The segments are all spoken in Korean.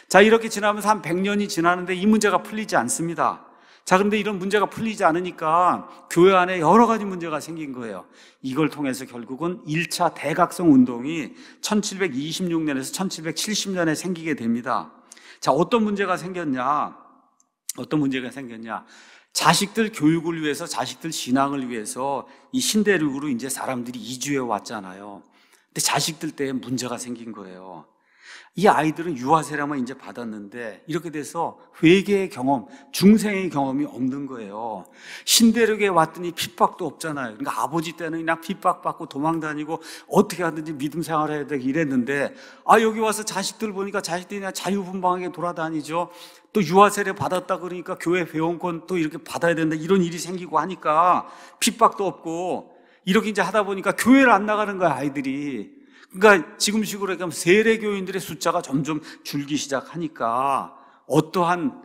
자, 이렇게 지나면서 한 100년이 지나는데 이 문제가 풀리지 않습니다. 자, 그런데 이런 문제가 풀리지 않으니까 교회 안에 여러 가지 문제가 생긴 거예요. 이걸 통해서 결국은 1차 대각성 운동이 1726년에서 1770년에 생기게 됩니다. 자, 어떤 문제가 생겼냐? 자식들 교육을 위해서, 자식들 신앙을 위해서 이 신대륙으로 이제 사람들이 이주해 왔잖아요. 근데 자식들 때에 문제가 생긴 거예요. 이 아이들은 유아 세례만 이제 받았는데 이렇게 돼서 회개의 경험, 중생의 경험이 없는 거예요. 신대륙에 왔더니 핍박도 없잖아요. 그러니까 아버지 때는 그냥 핍박받고 도망다니고 어떻게 하든지 믿음 생활해야 되고 이랬는데, 여기 와서 자식들 보니까 자식들이 그냥 자유분방하게 돌아다니죠. 또 유아 세례 받았다 그러니까 교회 회원권 또 이렇게 받아야 된다, 이런 일이 생기고 하니까 핍박도 없고 이렇게 이제 하다 보니까 교회를 안 나가는 거야, 아이들이. 그러니까 지금식으로 얘기하면 세례교인들의 숫자가 점점 줄기 시작하니까 어떠한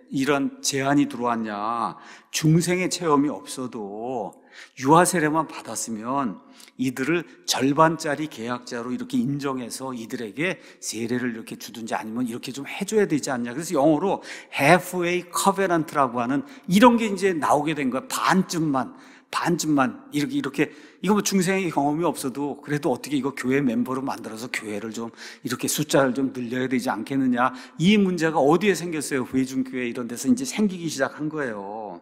이런 제한이 들어왔냐? 중생의 체험이 없어도 유아 세례만 받았으면 이들을 절반짜리 계약자로 이렇게 인정해서 이들에게 세례를 이렇게 주든지 아니면 이렇게 좀 해줘야 되지 않냐. 그래서 영어로 halfway covenant라고 하는 이런 게 이제 나오게 된 거야. 반쯤만 이렇게 이거 뭐 중생의 경험이 없어도 그래도 어떻게 이거 교회 멤버로 만들어서 교회를 좀 이렇게 숫자를 좀 늘려야 되지 않겠느냐. 이 문제가 어디에 생겼어요? 회중교회 이런 데서 이제 생기기 시작한 거예요.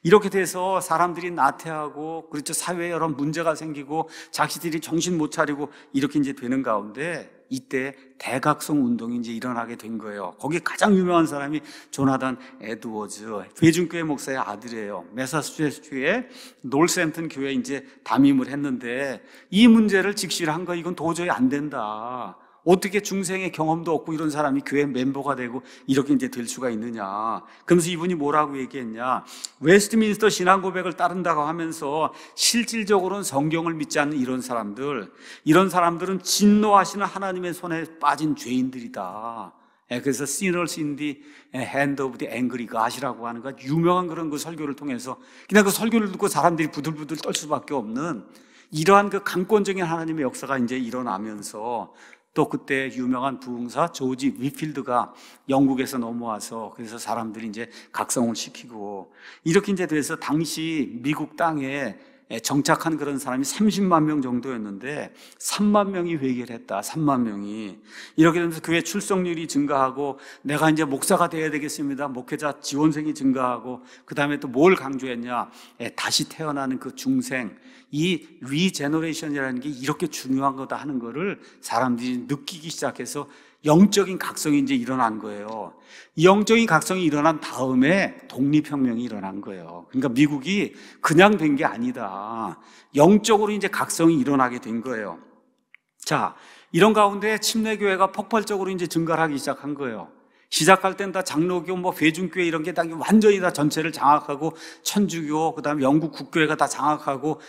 이렇게 돼서 사람들이 나태하고, 그렇죠, 사회에 여러 문제가 생기고 자식들이 정신 못 차리고 이렇게 이제 되는 가운데 이때 대각성 운동이 이제 일어나게 된 거예요. 거기에 가장 유명한 사람이 조나단 에드워즈, 회중교회 목사의 아들이에요. 매사추세츠주의 놀샘튼 교회에 이제 담임을 했는데 이 문제를 직시를 한 거예요. 이건 도저히 안 된다. 어떻게 중생의 경험도 없고 이런 사람이 교회 멤버가 되고 이렇게 이제 될 수가 있느냐. 그러면서 이분이 뭐라고 얘기했냐. 웨스트민스터 신앙 고백을 따른다고 하면서 실질적으로는 성경을 믿지 않는 이런 사람들은 진노하시는 하나님의 손에 빠진 죄인들이다. 그래서 sinners in the hand of the angry God이라고 하는 것, 유명한 그런 그 설교를 통해서 그냥 그 설교를 듣고 사람들이 부들부들 떨 수밖에 없는 이러한 그 강권적인 하나님의 역사가 이제 일어나면서, 또 그때 유명한 부흥사 조지 위필드가 영국에서 넘어와서 그래서 사람들이 이제 각성을 시키고 이렇게 이제 돼서 당시 미국 땅에 정착한 그런 사람이 30만 명 정도였는데 3만 명이 회개를 했다. 3만 명이. 이렇게 되면서 교회 출석률이 증가하고 내가 이제 목사가 되어야 되겠습니다. 목회자 지원생이 증가하고, 그 다음에 또 뭘 강조했냐. 다시 태어나는 그 중생, 이 리제너레이션이라는 게 이렇게 중요한 거다 하는 거를 사람들이 느끼기 시작해서 영적인 각성이 이제 일어난 거예요. 이 영적인 각성이 일어난 다음에 독립혁명이 일어난 거예요. 그러니까 미국이 그냥 된 게 아니다. 영적으로 이제 각성이 일어나게 된 거예요. 자, 이런 가운데 침례교회가 폭발적으로 이제 증가하기 시작한 거예요. 시작할 땐 다 장로교, 회중교회 이런 게 다 완전히 다 전체를 장악하고, 천주교, 그 다음에 영국 국교회가 다 장악하고,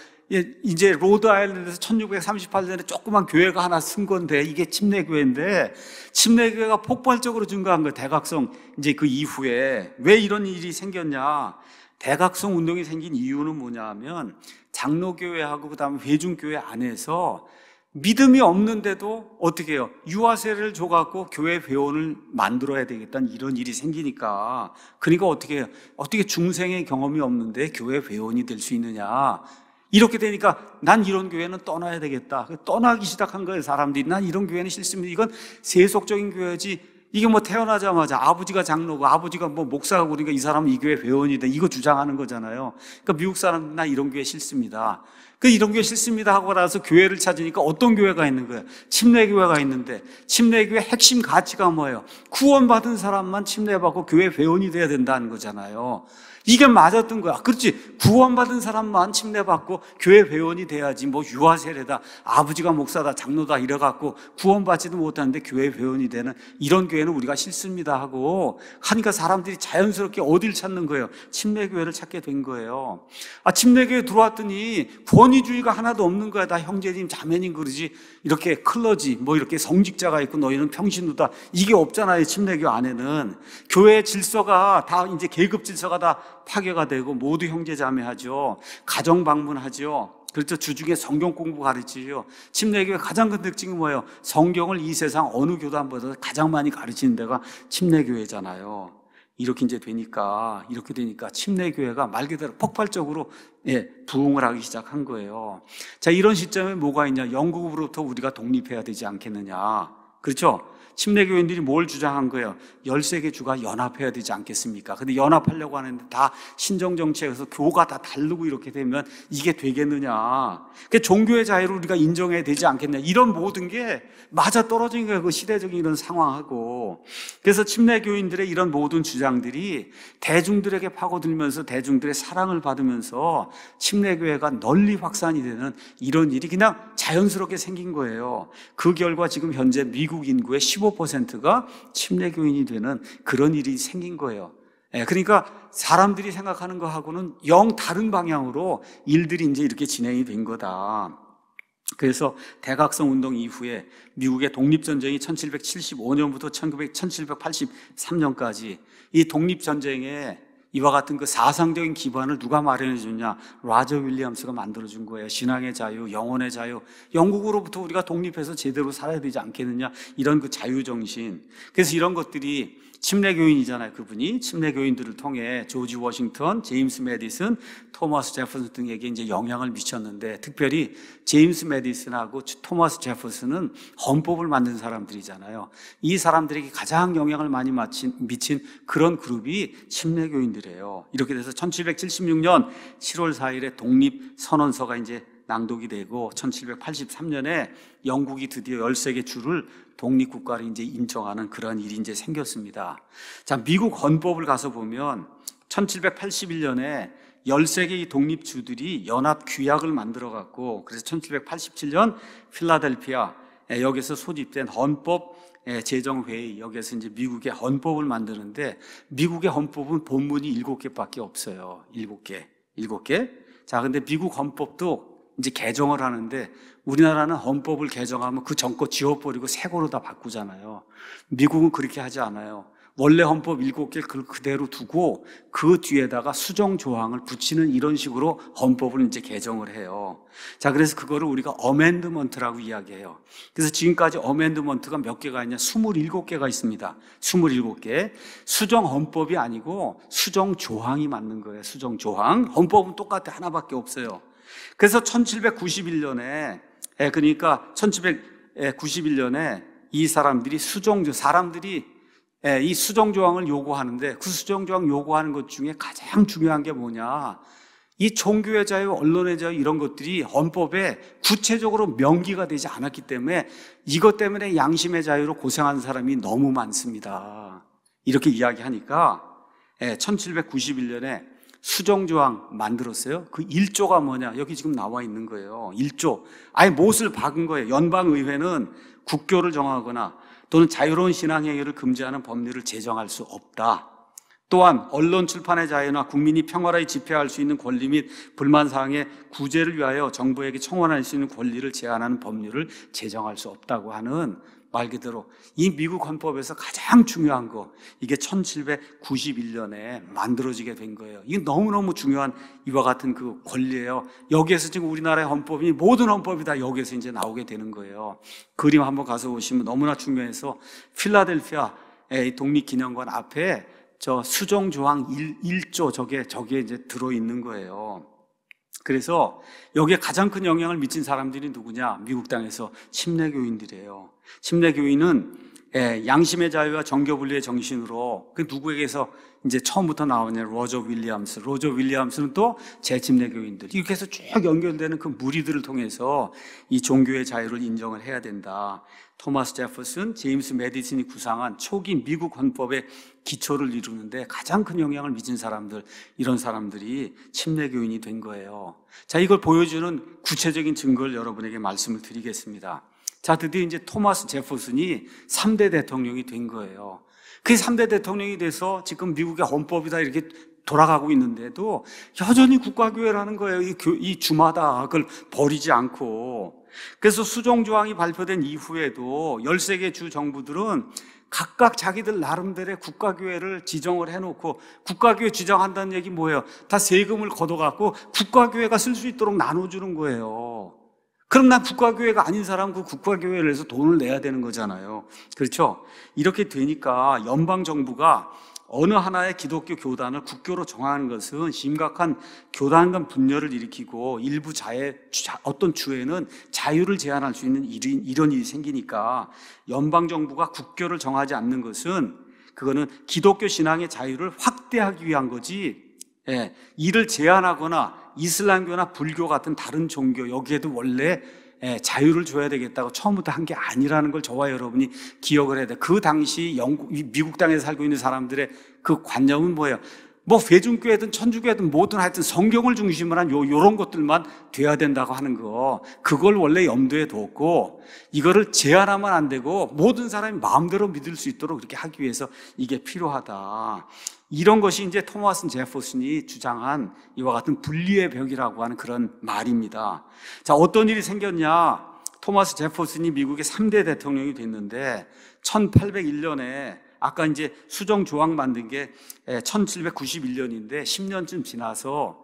이제 로드 아일랜드에서 1638년에 조그만 교회가 하나 쓴 건데 이게 침례교회인데, 침례교회가 폭발적으로 증가한 거예요. 대각성 이제 그 이후에. 왜 이런 일이 생겼냐? 대각성 운동이 생긴 이유는 뭐냐 하면 장로교회하고 그 다음에 회중교회 안에서 믿음이 없는데도 어떻게 해요? 유아세례를 줘갖고 교회 회원을 만들어야 되겠다는 이런 일이 생기니까, 그러니까 어떻게 해요? 어떻게 중생의 경험이 없는데 교회 회원이 될 수 있느냐? 이렇게 되니까 난 이런 교회는 떠나야 되겠다. 떠나기 시작한 거예요, 사람들이. 난 이런 교회는 싫습니다. 이건 세속적인 교회지. 이게 태어나자마자 아버지가 장로고 아버지가 목사고 그러니까 이 사람은 이 교회 회원이 돼. 이거 주장하는 거잖아요. 그러니까 미국 사람들 나 이런 교회 싫습니다. 이런 교회 싫습니다 하고 나서 교회를 찾으니까 어떤 교회가 있는 거예요? 침례교회가 있는데, 침례교회 핵심 가치가 뭐예요? 구원받은 사람만 침례받고 교회 회원이 돼야 된다는 거잖아요. 이게 맞았던 거야. 그렇지. 구원받은 사람만 침례받고 교회 회원이 돼야지. 유아세례다, 아버지가 목사다, 장로다 이래갖고 구원받지도 못하는데 교회 회원이 되는 이런 교회는 우리가 싫습니다 하고 하니까 사람들이 자연스럽게 어딜 찾는 거예요? 침례교회를 찾게 된 거예요. 침례교회 들어왔더니 권위주의가 하나도 없는 거야. 다 형제님, 자매님 그러지. 이렇게 클러지, 이렇게 성직자가 있고 너희는 평신도다. 이게 없잖아요. 침례교 안에는. 교회의 질서가 다 이제 계급 질서가 다 파괴가 되고 모두 형제자매하죠. 가정 방문하죠. 그렇죠. 주중에 성경 공부 가르치죠. 침례교회 가장 큰 특징이 뭐예요? 성경을 이 세상 어느 교단보다 가장 많이 가르치는 데가 침례교회잖아요. 이렇게 되니까 침례교회가 말 그대로 폭발적으로 부흥을 하기 시작한 거예요. 자, 이런 시점에 뭐가 있냐? 영국으로부터 우리가 독립해야 되지 않겠느냐? 그렇죠? 침례교인들이 뭘 주장한 거예요? 13개 주가 연합해야 되지 않겠습니까? 근데 연합하려고 하는데 다 신정정치에서 교가 다 다르고 이렇게 되면 이게 되겠느냐? 그러니까 종교의 자유를 우리가 인정해야 되지 않겠냐? 이런 모든 게 맞아 떨어진 거예요. 그 시대적인 이런 상황하고. 그래서 침례교인들의 이런 모든 주장들이 대중들에게 파고들면서 대중들의 사랑을 받으면서 침례교회가 널리 확산이 되는 이런 일이 그냥 자연스럽게 생긴 거예요. 그 결과 지금 현재 미국 인구의 15%가 침례교인이 되는 그런 일이 생긴 거예요. 그러니까 사람들이 생각하는 거하고는 영 다른 방향으로 일들이 이제 이렇게 진행이 된 거다. 그래서 대각성 운동 이후에 미국의 독립전쟁이 1775년부터 1783년까지 이 독립전쟁에 이와 같은 그 사상적인 기반을 누가 마련해 줬냐? 라저 윌리엄스가 만들어준 거예요. 신앙의 자유, 영혼의 자유. 영국으로부터 우리가 독립해서 제대로 살아야 되지 않겠느냐? 이런 그 자유정신. 그래서 이런 것들이 침례교인이잖아요. 그분이 침례교인들을 통해 조지 워싱턴, 제임스 메디슨, 토마스 제퍼슨 등에게 이제 영향을 미쳤는데, 특별히 제임스 메디슨하고 토마스 제퍼슨은 헌법을 만든 사람들이잖아요. 이 사람들에게 가장 영향을 많이 미친 그런 그룹이 침례교인들이에요. 이렇게 돼서 1776년 7월 4일에 독립선언서가 이제 낭독이 되고 1783년에 영국이 드디어 13개 주를 독립국가를 이제 인정하는 그런 일이 이제 생겼습니다. 자, 미국 헌법을 가서 보면 1781년에 13개 의 독립주들이 연합 규약을 만들어 갖고, 그래서 1787년 필라델피아 여기서 소집된 헌법 제정회의, 여기서 이제 미국의 헌법을 만드는데, 미국의 헌법은 본문이 7개밖에 없어요. 7개. 자, 근데 미국 헌법도 이제 개정을 하는데, 우리나라는 헌법을 개정하면 그 전 거 지워버리고 새 거로 다 바꾸잖아요. 미국은 그렇게 하지 않아요. 원래 헌법 7개 그대로 두고 그 뒤에다가 수정 조항을 붙이는 이런 식으로 헌법을 이제 개정을 해요. 자, 그래서 그거를 우리가 어멘드먼트라고 이야기해요. 그래서 지금까지 어멘드먼트가 몇 개가 있냐? 27개가 있습니다. 27개. 수정 헌법이 아니고 수정 조항이 맞는 거예요. 수정 조항. 헌법은 똑같아. 하나밖에 없어요. 그래서 1791년에 이 사람들이 이 수정조항을 요구하는데, 그 수정조항 요구하는 것 중에 가장 중요한 게 뭐냐? 이 종교의 자유, 언론의 자유 이런 것들이 헌법에 구체적으로 명기가 되지 않았기 때문에 이것 때문에 양심의 자유로 고생하는 사람이 너무 많습니다. 이렇게 이야기하니까 1791년에 수정조항 만들었어요. 그 1조가 뭐냐? 여기 지금 나와 있는 거예요. 1조. 아예 못을 박은 거예요. 연방의회는 국교를 정하거나 또는 자유로운 신앙행위를 금지하는 법률을 제정할 수 없다. 또한 언론 출판의 자유나 국민이 평화라에 집회할 수 있는 권리 및 불만사항의 구제를 위하여 정부에게 청원할 수 있는 권리를 제한하는 법률을 제정할 수 없다고 하는, 말 그대로 이 미국 헌법에서 가장 중요한 거, 이게 1791년에 만들어지게 된 거예요. 이게 너무너무 중요한 이와 같은 그 권리예요. 여기에서 지금 우리나라의 헌법이, 모든 헌법이 다 여기에서 이제 나오게 되는 거예요. 그림 한번 가서 보시면 너무나 중요해서, 필라델피아의 독립기념관 앞에 저 수정조항 1조 저게 이제 들어있는 거예요. 그래서 여기에 가장 큰 영향을 미친 사람들이 누구냐? 미국 땅에서 침례교인들이에요. 침례교인은 양심의 자유와 정교분리의 정신으로, 그 누구에게서 이제 처음부터 나오냐? 로저 윌리엄스는 또 재침례교인들. 이렇게 해서 쭉 연결되는 그 무리들을 통해서 이 종교의 자유를 인정을 해야 된다. 토마스 제퍼슨, 제임스 메디슨이 구상한 초기 미국 헌법의 기초를 이루는데 가장 큰 영향을 미친 사람들, 이런 사람들이 침례교인이 된 거예요. 자, 이걸 보여주는 구체적인 증거를 여러분에게 말씀을 드리겠습니다. 자, 드디어 이제 토마스 제퍼슨이 3대 대통령이 된 거예요. 그 3대 대통령이 돼서 지금 미국의 헌법이 다 이렇게 돌아가고 있는데도 여전히 국가교회라는 거예요. 이 주마다 그걸 버리지 않고. 그래서 수정조항이 발표된 이후에도 13개 주 정부들은 각각 자기들 나름대로의 국가교회를 지정을 해놓고, 국가교회 지정한다는 얘기 뭐예요? 다 세금을 걷어갖고 국가교회가 쓸 수 있도록 나눠주는 거예요. 그럼 난 국가교회가 아닌 사람 그 국가교회를 해서 돈을 내야 되는 거잖아요. 그렇죠? 이렇게 되니까 연방정부가 어느 하나의 기독교 교단을 국교로 정하는 것은 심각한 교단 간 분열을 일으키고 일부 어떤 주에는 자유를 제한할 수 있는 이런 일이 생기니까 연방정부가 국교를 정하지 않는 것은 그거는 기독교 신앙의 자유를 확대하기 위한 거지, 이를 제한하거나 이슬람교나 불교 같은 다른 종교 여기에도 원래 자유를 줘야 되겠다고 처음부터 한 게 아니라는 걸 저와 여러분이 기억을 해야 돼. 그 당시 미국 땅에 살고 있는 사람들의 그 관념은 뭐예요? 뭐 회중교회든 천주교회든 뭐든 하여튼 성경을 중심으로 한 요런 것들만 돼야 된다고 하는 거, 그걸 원래 염두에 뒀고 이거를 제한하면 안 되고 모든 사람이 마음대로 믿을 수 있도록 그렇게 하기 위해서 이게 필요하다. 이런 것이 이제 토마스 제퍼슨이 주장한 이와 같은 분리의 벽이라고 하는 그런 말입니다. 자, 어떤 일이 생겼냐? 토마스 제퍼슨이 미국의 3대 대통령이 됐는데 1801년에 아까 이제 수정 조항 만든 게 1791년인데 10년쯤 지나서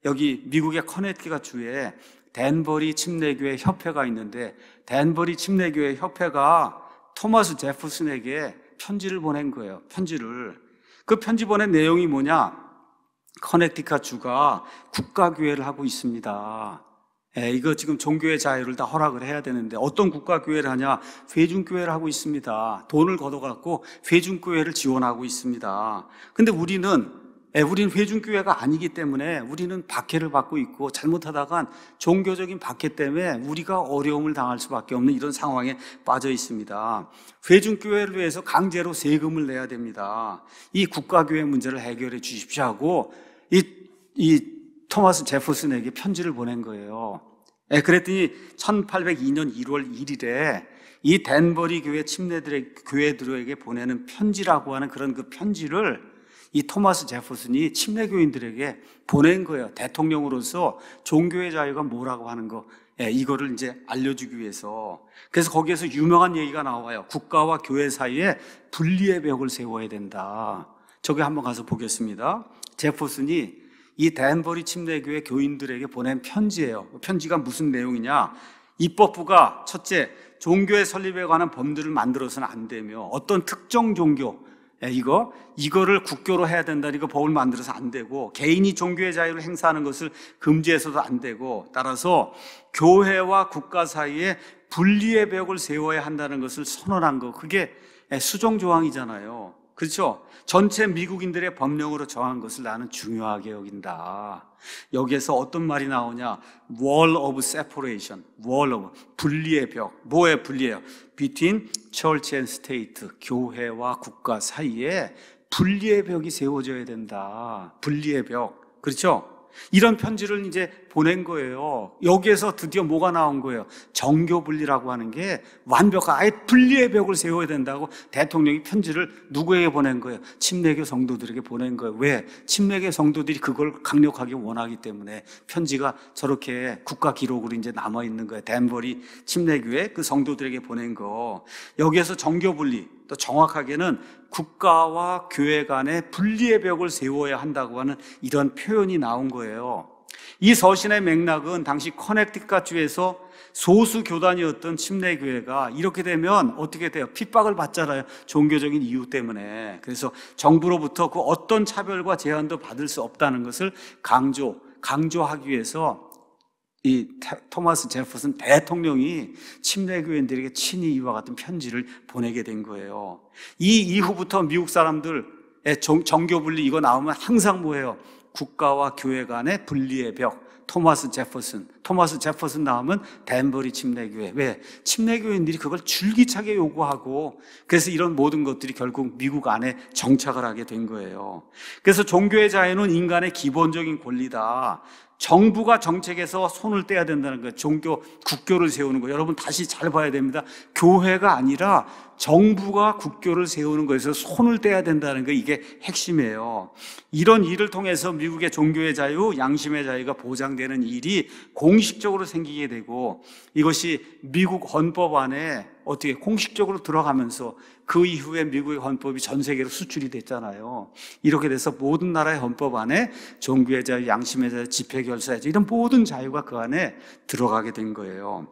여기 미국의 커네티컷 주에 댄버리 침례교회 협회가 있는데 댄버리 침례교회 협회가 토마스 제퍼슨에게 편지를 보낸 거예요. 그 편지 보낸 내용이 뭐냐? 커네티컷 주가 국가교회를 하고 있습니다. 이거 지금 종교의 자유를 다 허락을 해야 되는데 어떤 국가교회를 하냐? 회중교회를 하고 있습니다. 돈을 걷어갖고 회중교회를 지원하고 있습니다. 근데 우리는 회중교회가 아니기 때문에 우리는 박해를 받고 있고 잘못하다간 종교적인 박해 때문에 우리가 어려움을 당할 수밖에 없는 이런 상황에 빠져 있습니다. 회중교회를 위해서 강제로 세금을 내야 됩니다. 이 국가교회 문제를 해결해 주십시오 하고 이 토마스 제퍼슨에게 편지를 보낸 거예요. 그랬더니 1802년 1월 1일에 이 댄버리 교회 교회들에게 보내는 편지라고 하는 그런 그 편지를 이 토마스 제퍼슨이 침례교인들에게 보낸 거예요. 대통령으로서 종교의 자유가 뭐라고 하는 거, 이거를 이제 알려주기 위해서. 그래서 거기에서 유명한 얘기가 나와요. 국가와 교회 사이에 분리의 벽을 세워야 된다. 저기 한번 가서 보겠습니다. 제퍼슨이 이 댄버리 침례교회 교인들에게 보낸 편지예요. 편지가 무슨 내용이냐? 입법부가 첫째, 종교의 설립에 관한 법률을 만들어서는 안 되며 어떤 특정 종교, 이거를 국교로 해야 된다. 이거 법을 만들어서 안 되고 개인이 종교의 자유를 행사하는 것을 금지해서도 안 되고, 따라서 교회와 국가 사이에 분리의 벽을 세워야 한다는 것을 선언한 거, 그게 수정 조항이잖아요. 그렇죠? 전체 미국인들의 법령으로 정한 것을 나는 중요하게 여긴다. 여기에서 어떤 말이 나오냐? Wall of separation, 분리의 벽. 뭐의 분리예요? Between church and state, 교회와 국가 사이에 분리의 벽이 세워져야 된다. 분리의 벽. 그렇죠? 이런 편지를 이제 보낸 거예요. 여기에서 드디어 뭐가 나온 거예요? 정교 분리라고 하는 게 완벽한, 아예 분리의 벽을 세워야 된다고 대통령이 편지를 누구에게 보낸 거예요? 침례교 성도들에게 보낸 거예요. 왜? 침례교 성도들이 그걸 강력하게 원하기 때문에 편지가 저렇게 국가 기록으로 이제 남아 있는 거예요. 댄버리 침례교회 그 성도들에게 보낸 거. 여기에서 정교 분리, 또 정확하게는 국가와 교회 간의 분리의 벽을 세워야 한다고 하는 이런 표현이 나온 거예요. 이 서신의 맥락은 당시 커네티컷 주에서 소수 교단이었던 침례교회가 이렇게 되면 어떻게 돼요? 핍박을 받잖아요. 종교적인 이유 때문에. 그래서 정부로부터 그 어떤 차별과 제한도 받을 수 없다는 것을 강조하기 위해서 이 토마스 제퍼슨 대통령이 침례교인들에게 친히 이와 같은 편지를 보내게 된 거예요. 이 이후부터 미국 사람들의 정교 분리 이거 나오면 항상 뭐예요? 국가와 교회 간의 분리의 벽. 토마스 제퍼슨 나오면 댄버리 침례교회. 왜? 침례교인들이 그걸 줄기차게 요구하고, 그래서 이런 모든 것들이 결국 미국 안에 정착을 하게 된 거예요. 그래서 종교의 자유는 인간의 기본적인 권리다. 정부가 정책에서 손을 떼야 된다는 거예요. 국교를 세우는 거. 여러분 다시 잘 봐야 됩니다. 교회가 아니라 정부가 국교를 세우는 것에서 손을 떼야 된다는 거, 이게 핵심이에요. 이런 일을 통해서 미국의 종교의 자유, 양심의 자유가 보장되는 일이 공식적으로 생기게 되고, 이것이 미국 헌법 안에 어떻게 공식적으로 들어가면서 그 이후에 미국의 헌법이 전 세계로 수출이 됐잖아요. 이렇게 돼서 모든 나라의 헌법 안에 종교의 자유, 양심의 자유, 집회결사의 자유, 이런 모든 자유가 그 안에 들어가게 된 거예요.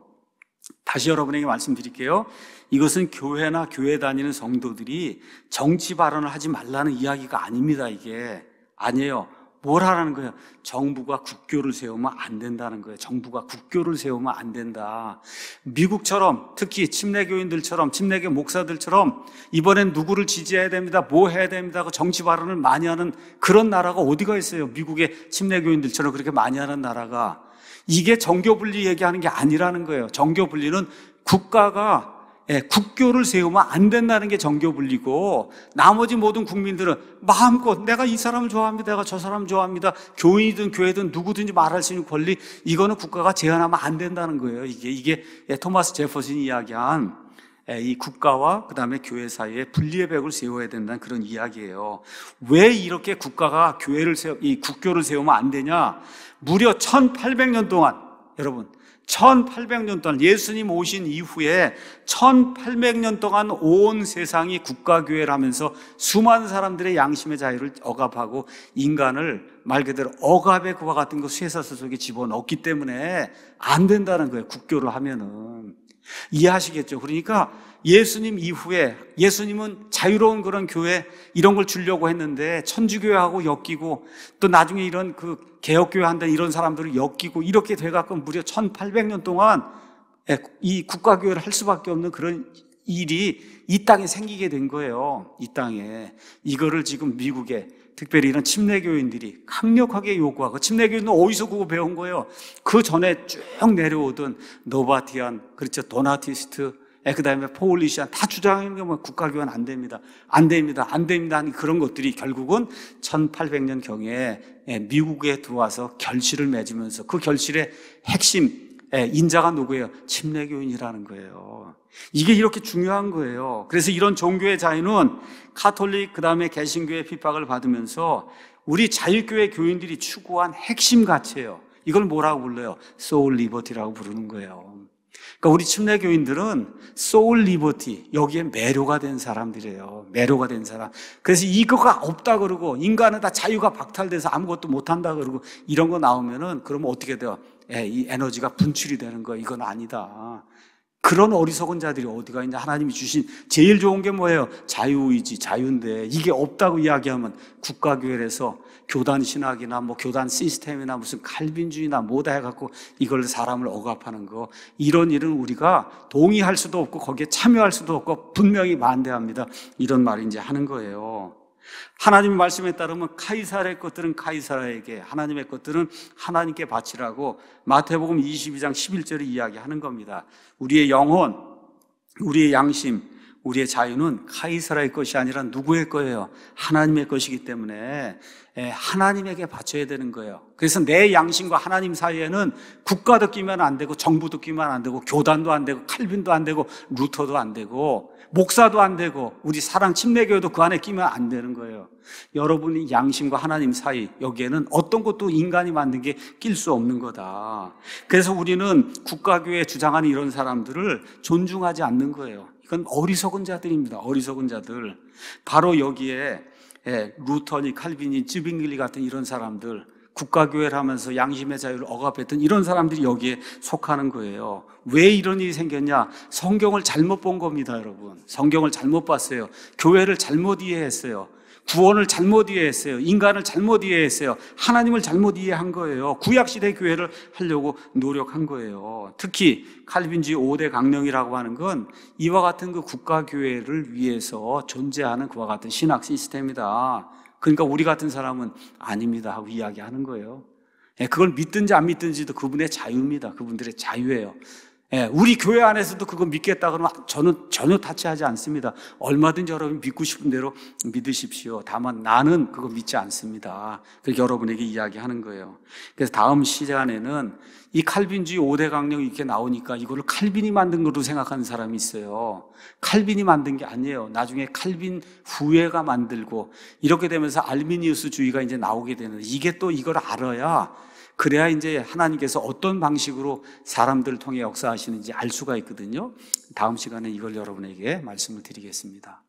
다시 여러분에게 말씀드릴게요. 이것은 교회나 교회 다니는 성도들이 정치 발언을 하지 말라는 이야기가 아닙니다. 이게 아니에요. 뭘 하라는 거예요? 정부가 국교를 세우면 안 된다는 거예요. 정부가 국교를 세우면 안 된다. 미국처럼, 특히 침례교인들처럼, 침례교 목사들처럼 이번엔 누구를 지지해야 됩니다, 뭐 해야 됩니다 그 정치 발언을 많이 하는 그런 나라가 어디가 있어요? 미국의 침례교인들처럼 그렇게 많이 하는 나라가. 이게 정교분리 얘기하는 게 아니라는 거예요. 정교분리는 국가가 국교를 세우면 안 된다는 게 정교분리고, 나머지 모든 국민들은 마음껏 내가 이 사람을 좋아합니다, 내가 저 사람을 좋아합니다, 교인이든 교회든 누구든지 말할 수 있는 권리, 이거는 국가가 제한하면 안 된다는 거예요. 이게 토마스 제퍼슨이 이야기한 이 국가와 그 다음에 교회 사이에 분리의 벽을 세워야 된다는 그런 이야기예요. 왜 이렇게 국가가 이 국교를 세우면 안 되냐? 무려 1800년 동안, 여러분 1800년 동안, 예수님 오신 이후에 1800년 동안 온 세상이 국가교회를 하면서 수많은 사람들의 양심의 자유를 억압하고 인간을 말 그대로 억압의 그와 같은 거 쇠사슬 속에 집어넣기 때문에 안 된다는 거예요. 국교를 하면은. 이해하시겠죠? 그러니까 예수님 이후에, 예수님은 자유로운 그런 교회 이런 걸 주려고 했는데 천주교회하고 엮이고, 또 나중에 이런 그 개혁교회 한다는 이런 사람들을 엮이고, 이렇게 돼갖고 무려 1800년 동안 이 국가교회를 할 수밖에 없는 그런 일이 이 땅에 생기게 된 거예요. 이 땅에. 이거를 지금 미국에 특별히 이런 침례교인들이 강력하게 요구하고, 침례교인은 어디서 그거 배운 거예요? 그 전에 쭉 내려오던 노바티안, 그렇죠, 도나티스트, 그 다음에 포울리시안 다 주장하는 게 뭐 국가교회는 안 됩니다, 안 됩니다, 안 됩니다 하는 그런 것들이 결국은 1800년 경에 미국에 들어와서 결실을 맺으면서, 그 결실의 핵심 인자가 누구예요? 침례교인이라는 거예요. 이게 이렇게 중요한 거예요. 그래서 이런 종교의 자유는 카톨릭, 그 다음에 개신교의 핍박을 받으면서 우리 자유교회 교인들이 추구한 핵심 가치예요. 이걸 뭐라고 불러요? 소울 리버티라고 부르는 거예요. 그러니까 우리 침례교인들은 소울 리버티, 여기에 매료가 된 사람들이에요. 매료가 된 사람. 그래서 이거가 없다 그러고, 인간은 다 자유가 박탈돼서 아무것도 못한다 그러고, 이런 거 나오면은 그러면 어떻게 돼요? 이 에너지가 분출이 되는 거예요. 이건 아니다. 그런 어리석은 자들이 어디가 있냐? 하나님이 주신 제일 좋은 게 뭐예요? 자유의지, 자유인데 이게 없다고 이야기하면 국가교회에서 교단 신학이나 뭐 교단 시스템이나 무슨 칼빈주의나 뭐다 해갖고 이걸 사람을 억압하는 거, 이런 일은 우리가 동의할 수도 없고 거기에 참여할 수도 없고 분명히 반대합니다. 이런 말 이제 하는 거예요. 하나님의 말씀에 따르면 카이사르의 것들은 카이사르에게, 하나님의 것들은 하나님께 바치라고 마태복음 22장 11절에 이야기하는 겁니다. 우리의 영혼, 우리의 양심, 우리의 자유는 카이사르의 것이 아니라 누구의 거예요? 하나님의 것이기 때문에 하나님에게 바쳐야 되는 거예요. 그래서 내 양심과 하나님 사이에는 국가도 끼면 안 되고, 정부도 끼면 안 되고, 교단도 안 되고, 칼빈도 안 되고, 루터도 안 되고, 목사도 안 되고, 우리 사랑 침례교회도 그 안에 끼면 안 되는 거예요. 여러분이 양심과 하나님 사이, 여기에는 어떤 것도 인간이 만든 게 낄 수 없는 거다. 그래서 우리는 국가교회에 주장하는 이런 사람들을 존중하지 않는 거예요. 이건 어리석은 자들입니다. 어리석은 자들. 바로 여기에 루터니, 칼빈이, 쯔빙글리 같은 이런 사람들, 국가교회를 하면서 양심의 자유를 억압했던 이런 사람들이 여기에 속하는 거예요. 왜 이런 일이 생겼냐? 성경을 잘못 본 겁니다, 여러분. 성경을 잘못 봤어요. 교회를 잘못 이해했어요. 구원을 잘못 이해했어요. 인간을 잘못 이해했어요. 하나님을 잘못 이해한 거예요. 구약시대 교회를 하려고 노력한 거예요. 특히 칼빈주의 5대 강령이라고 하는 건 이와 같은 그 국가교회를 위해서 존재하는 그와 같은 신학 시스템이다. 그러니까 우리 같은 사람은 아닙니다 하고 이야기하는 거예요. 그걸 믿든지 안 믿든지도 그분의 자유입니다. 그분들의 자유예요. 예, 우리 교회 안에서도 그거 믿겠다 그러면 저는 전혀 타치하지 않습니다. 얼마든지 여러분 믿고 싶은 대로 믿으십시오. 다만 나는 그거 믿지 않습니다. 그렇게 여러분에게 이야기하는 거예요. 그래서 다음 시간에는 이 칼빈주의 5대 강령 이렇게 나오니까 이거를 칼빈이 만든 거로 생각하는 사람이 있어요. 칼빈이 만든 게 아니에요. 나중에 칼빈 후예가 만들고 이렇게 되면서 알미니우스주의가 이제 나오게 되는, 이게 또 이걸 알아야, 그래야 이제 하나님께서 어떤 방식으로 사람들을 통해 역사하시는지 알 수가 있거든요. 다음 시간에 이걸 여러분에게 말씀을 드리겠습니다.